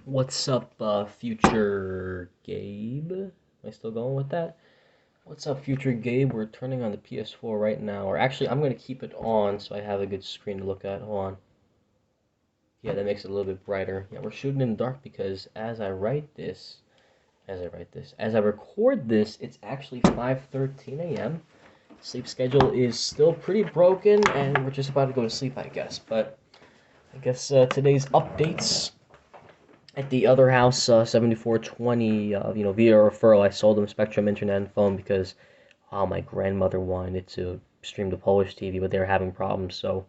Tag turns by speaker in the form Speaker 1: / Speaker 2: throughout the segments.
Speaker 1: What's up, future Gabe? Am I still going with that? What's up, future Gabe? We're turning on the PS4 right now. Or actually, I'm going to keep it on so I have a good screen to look at. Hold on. Yeah, that makes it a little bit brighter. Yeah, we're shooting in the dark because as I record this, it's actually 5:13 a.m. Sleep schedule is still pretty broken, and we're just about to go to sleep, I guess. But I guess today's updates at the other house, 7420, via referral, I sold them Spectrum Internet and phone because my grandmother wanted to stream to Polish TV, but they were having problems. So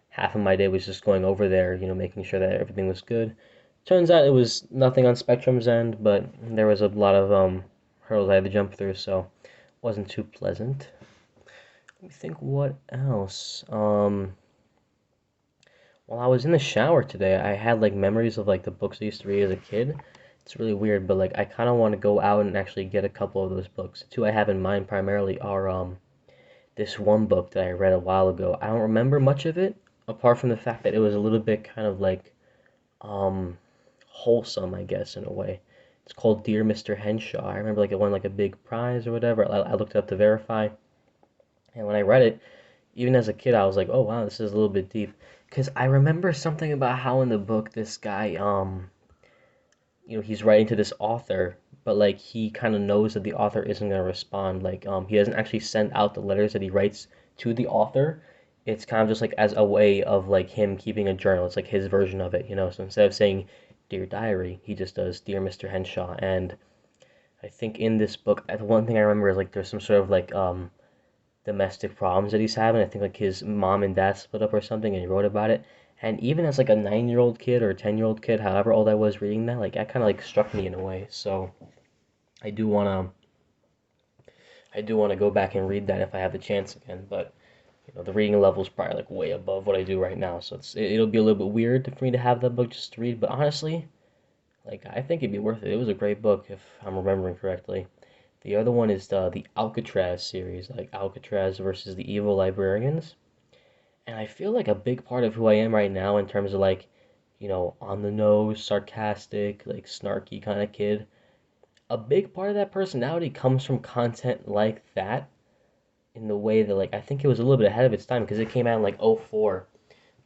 Speaker 1: half of my day was just going over there, making sure that everything was good. Turns out it was nothing on Spectrum's end, but there was a lot of hurdles I had to jump through, so it wasn't too pleasant. Let me think what else. While I was in the shower today, I had like memories of like the books I used to read as a kid. It's really weird, but like I kind of want to go out and actually get a couple of those books. The two I have in mind primarily are this one book that I read a while ago. I don't remember much of it apart from the fact that it was a little bit kind of like um wholesome, I guess, in a way. It's called Dear Mr. Henshaw. I remember like it won like a big prize or whatever. I looked it up to verify, and when I read it, even as a kid, I was like, "Oh wow, this is a little bit deep." Because I remember something about how in the book this guy, he's writing to this author, but like he kind of knows that the author isn't gonna respond. Like, he doesn't actually send out the letters that he writes to the author. It's kind of just like as a way of like him keeping a journal. It's like his version of it. So instead of saying "Dear Diary," he just does "Dear Mr. Henshaw." And I think in this book, the one thing I remember is like there's some sort of like domestic problems that he's having. I think like his mom and dad split up or something, and he wrote about it. And even as like a 9 year old kid or a 10-year old kid, however old I was reading that, like that kind of like struck me in a way. So I do wanna I do wanna go back and read that if I have the chance again. But the reading level is probably like way above what I do right now, so it'll be a little bit weird for me to have that book just to read. But honestly, like I think it'd be worth it. It was a great book if I'm remembering correctly. The other one is the Alcatraz series, like Alcatraz versus the Evil Librarians. And I feel like a big part of who I am right now in terms of like, on the nose, sarcastic, like snarky kind of kid. A big part of that personality comes from content like that in the way that like I think it was a little bit ahead of its time because it came out in like '04.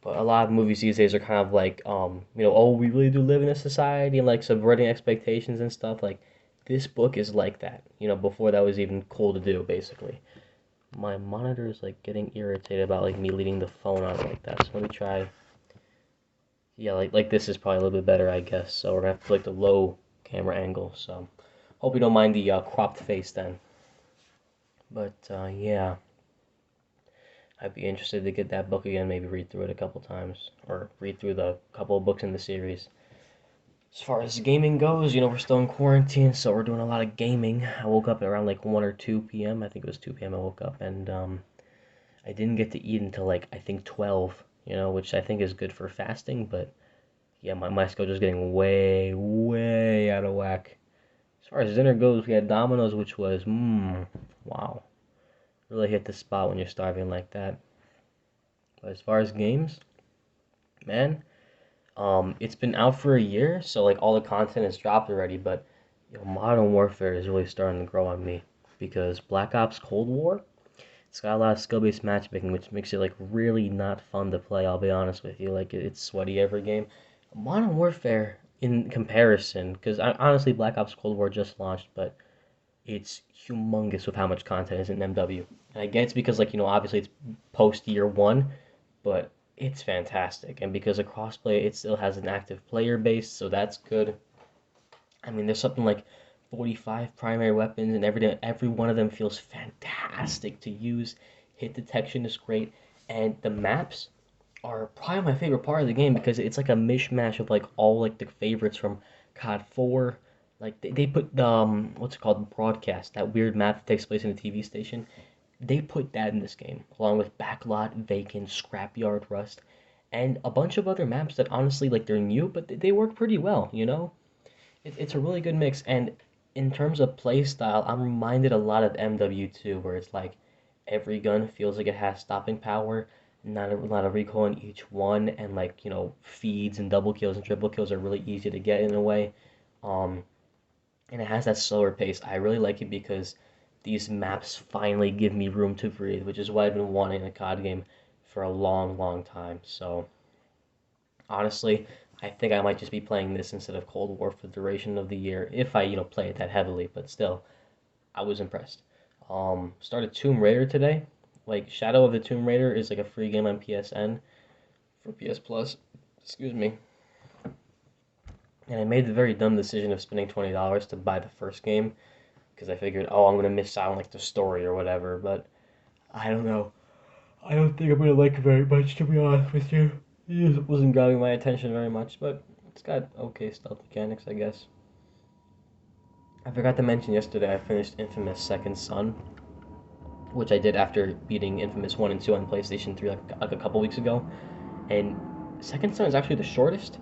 Speaker 1: But a lot of movies these days are kind of like oh, we really do live in a society and like subverting expectations and stuff. Like this book is like that, before that was even cool to do basically. My monitor is like getting irritated about like me leaving the phone on like that. So let me try. Yeah, like this is probably a little bit better, I guess. So we're gonna have to like the low camera angle. So hope you don't mind the cropped face then. But yeah, I'd be interested to get that book again. Maybe read through it a couple times, or read through the couple of books in the series. As far as gaming goes, we're still in quarantine, so we're doing a lot of gaming. I woke up at around like 1 or 2 p.m. I think it was 2 p.m. I woke up, and I didn't get to eat until like I think 12, which I think is good for fasting, but yeah, my schedule's getting way, way out of whack. As far as dinner goes, we had Domino's, which was, wow. Really hit the spot when you're starving like that. But as far as games, man, it's been out for a year, so like all the content is dropped already, but Modern Warfare is really starting to grow on me because Black Ops Cold War, it's got a lot of skill-based matchmaking, which makes it like really not fun to play. I'll be honest with you, like it's sweaty every game. Modern Warfare, in comparison, because honestly, Black Ops Cold War just launched, but it's humongous with how much content is in MW. And I get it's because like obviously it's post year one, but it's fantastic. And because of crossplay, it still has an active player base, so that's good. I mean, there's something like 45 primary weapons, and every one of them feels fantastic to use. Hit detection is great, and the maps are probably my favorite part of the game because it's like a mishmash of like all like the favorites from COD 4. Like they put what's it called, broadcast, that weird map that takes place in a TV station. They put that in this game along with Backlot, Vacant, Scrapyard, Rust, and a bunch of other maps that honestly like they're new but they work pretty well. It's a really good mix, and in terms of play style, I'm reminded a lot of MW2, where it's like every gun feels like it has stopping power. not a lot of recoil in each one, and like feeds and double kills and triple kills are really easy to get in a way. Um, and it has that slower pace. I really like it because these maps finally give me room to breathe, which is what I've been wanting in a COD game for a long, long time. So honestly, I think I might just be playing this instead of Cold War for the duration of the year if I play it that heavily. But still, I was impressed. Started Tomb Raider today. Like Shadow of the Tomb Raider is like a free game on PSN for PS Plus. Excuse me. And I made the very dumb decision of spending $20 to buy the first game because I figured, oh, I'm gonna miss out on like the story or whatever. But I don't know. I don't think I'm gonna like it very much, to be honest with you. It wasn't grabbing my attention very much, but it's got okay stealth mechanics, I guess. I forgot to mention yesterday I finished Infamous Second Son, which I did after beating Infamous 1 and 2 on PlayStation 3 like a couple weeks ago. And Second Son is actually the shortest,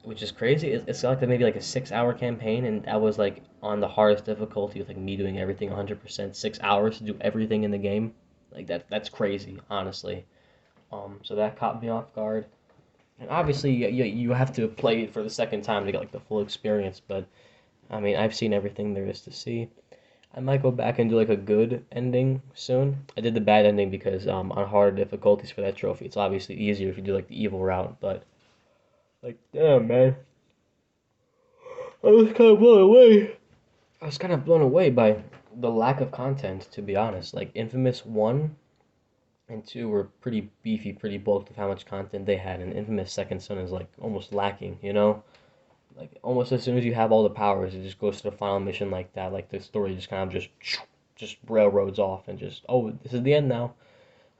Speaker 1: which is crazy. It's like maybe like a 6 hour campaign, and that was like on the hardest difficulty with like me doing everything 100%. 6 hours to do everything in the game, like that's crazy, honestly. So that caught me off guard. And obviously, you have to play it for the second time to get like the full experience. But I mean, I've seen everything there is to see. I might go back and do like a good ending soon. I did the bad ending because on harder difficulties for that trophy, it's obviously easier if you do like the evil route. But like, damn man, I was kind of blown away. I was kind of blown away by the lack of content, to be honest. Like Infamous 1 and 2 were pretty beefy, pretty bulked with how much content they had, and Infamous Second Son is like almost lacking, you know? Like almost as soon as you have all the powers, it just goes to the final mission like that. Like the story just kind of just railroads off and just this is the end now.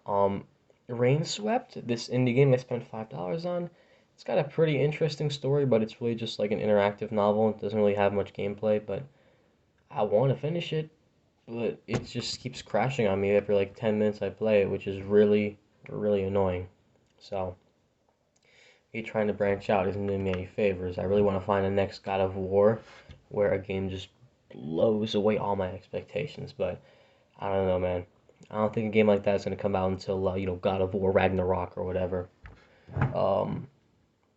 Speaker 1: Um, Rain Swept, this indie game I spent $5 on. It's got a pretty interesting story, but it's really just like an interactive novel. It doesn't really have much gameplay, but I want to finish it. But it just keeps crashing on me every like 10 minutes I play it, which is really, really annoying. So me trying to branch out isn't doing me any favors. I really want to find the next God of War where a game just blows away all my expectations. But I don't know, man. I don't think a game like that is gonna come out until God of War Ragnarok or whatever. Um,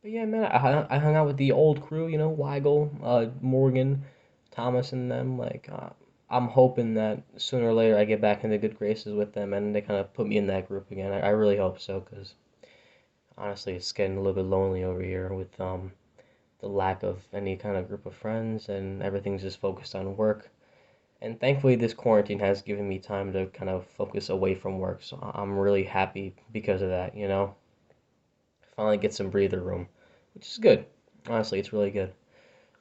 Speaker 1: but yeah, man, I hung out with the old crew, Weigel, Morgan, Thomas, and them. Like, I'm hoping that sooner or later I get back into good graces with them, and they kind of put me in that group again. I really hope so, because honestly, it's getting a little bit lonely over here with the lack of any kind of group of friends, and everything's just focused on work. And thankfully, this quarantine has given me time to kind of focus away from work, so I'm really happy because of that. Finally get some breather room, which is good. Honestly, it's really good.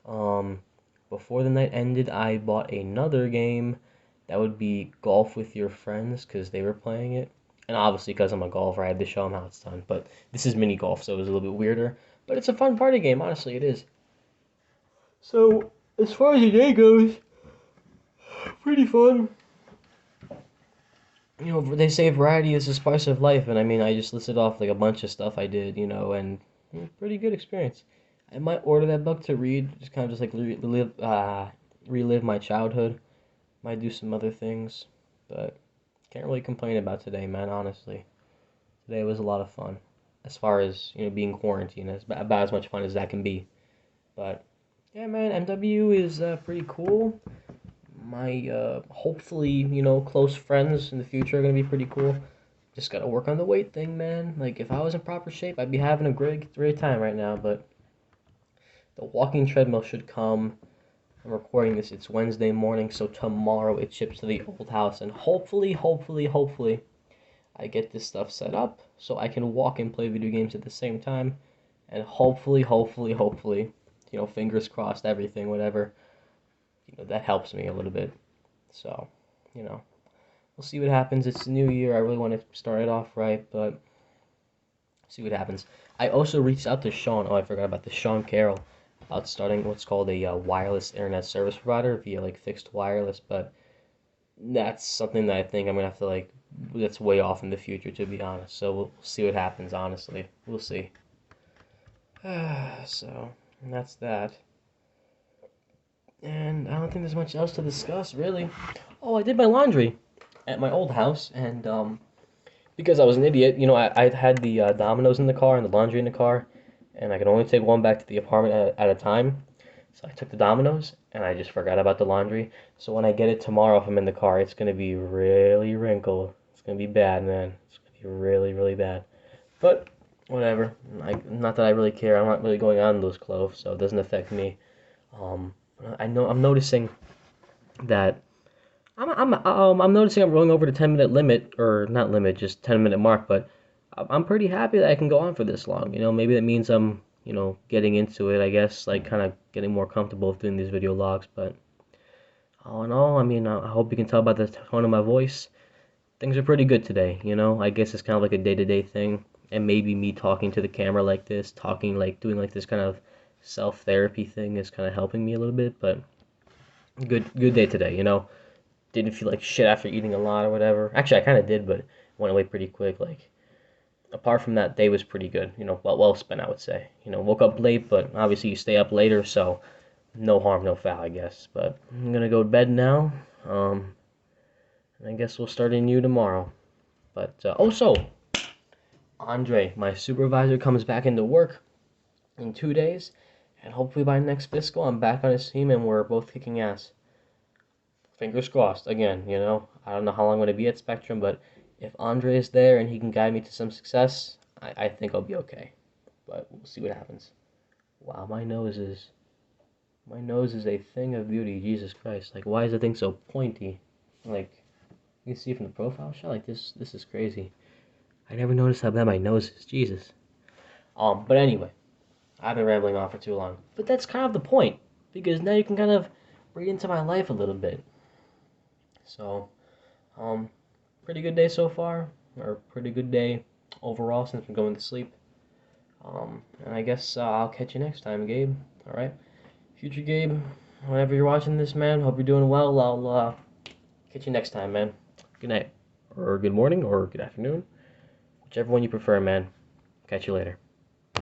Speaker 1: Um, Before the night ended, I bought another game that would be Golf with Your Friends because they were playing it. And obviously, because I'm a golfer, I had to show them how it's done. But this is mini golf, so it was a little bit weirder. But it's a fun party game, honestly, it is. So, as far as the day goes, pretty fun. They say variety is the spice of life, and I mean, I just listed off like a bunch of stuff I did, and pretty good experience. I might order that book to read, just kind of just like relive my childhood. Might do some other things, but can't really complain about today, man. Honestly, today was a lot of fun, as far as being quarantined, about as much fun as that can be. But yeah, man, MW is pretty cool. My hopefully close friends in the future are gonna be pretty cool. Just gotta work on the weight thing, man. Like if I was in proper shape, I'd be having a great time right now. But the walking treadmill should come. I'm recording this. It's Wednesday morning, so tomorrow it ships to the old house, and hopefully, I get this stuff set up so I can walk and play video games at the same time, and hopefully, fingers crossed, everything, whatever, that helps me a little bit. So, you know, we'll see what happens. It's the new year. I really want to start it off right, but see what happens. I also reached out to Sean. Oh, I forgot about this. Sean Carroll about starting what's called a wireless internet service provider via like fixed wireless, but that's something that I think I'm gonna have to like. That's way off in the future, to be honest. So we'll see what happens. Honestly, we'll see. So and that's that. And I don't think there's much else to discuss, really. Oh, I did my laundry at my old house, and because I was an idiot. You know, I had the Dominoes in the car and the laundry in the car, and I could only take one back to the apartment at a time. So I took the Dominoes, and I just forgot about the laundry. So when I get it tomorrow, if I'm in the car, it's gonna be really wrinkled. It's gonna be bad, man. It's gonna be really, really bad. But whatever. Not that I really care. I'm not really going on those clothes, so it doesn't affect me. Um, I know I'm noticing that I'm noticing I'm rolling over the 10-minute limit, or not limit, just 10-minute mark. But I'm pretty happy that I can go on for this long. You know, maybe that means I'm, getting into it. I guess like kind of getting more comfortable with doing these video logs. But all in all, I mean, I hope you can tell by the tone of my voice. Things are pretty good today. You know, I guess it's kind of like a day-to-day thing, and maybe me talking to the camera like this, talking like doing like this kind of self-therapy thing is kind of helping me a little bit. But good day today. You know, didn't feel like shit after eating a lot or whatever. Actually, I kind of did, but went away pretty quick. Like, apart from that, day was pretty good. You know, well spent, I would say. You know, woke up late, but obviously you stay up later, so no harm, no foul, I guess. But I'm gonna go to bed now. And I guess we'll start anew tomorrow. But so Andre, my supervisor, comes back into work in 2 days, and hopefully by next fiscal, I'm back on his team and we're both kicking ass. Fingers crossed. Again, I don't know how long I'm going to be at Spectrum, but if Andre is there and he can guide me to some success, I think I'll be okay. But we'll see what happens. Wow, my nose is a thing of beauty. Jesus Christ! Like, why is the thing so pointy? Like, you can see from the profile shot. Like this is crazy. I never noticed how bad my nose is. Jesus. But anyway, I've been rambling on for too long. But that's kind of the point, because now you can kind of read into my life a little bit. So, um, pretty good day so far, or pretty good day overall since I'm going to sleep. And I guess I'll catch you next time, Gabe. All right, future Gabe. Whenever you're watching this, man, hope you're doing well. I'll catch you next time, man. Good night, or good morning, or good afternoon, whichever one you prefer, man. Catch you later.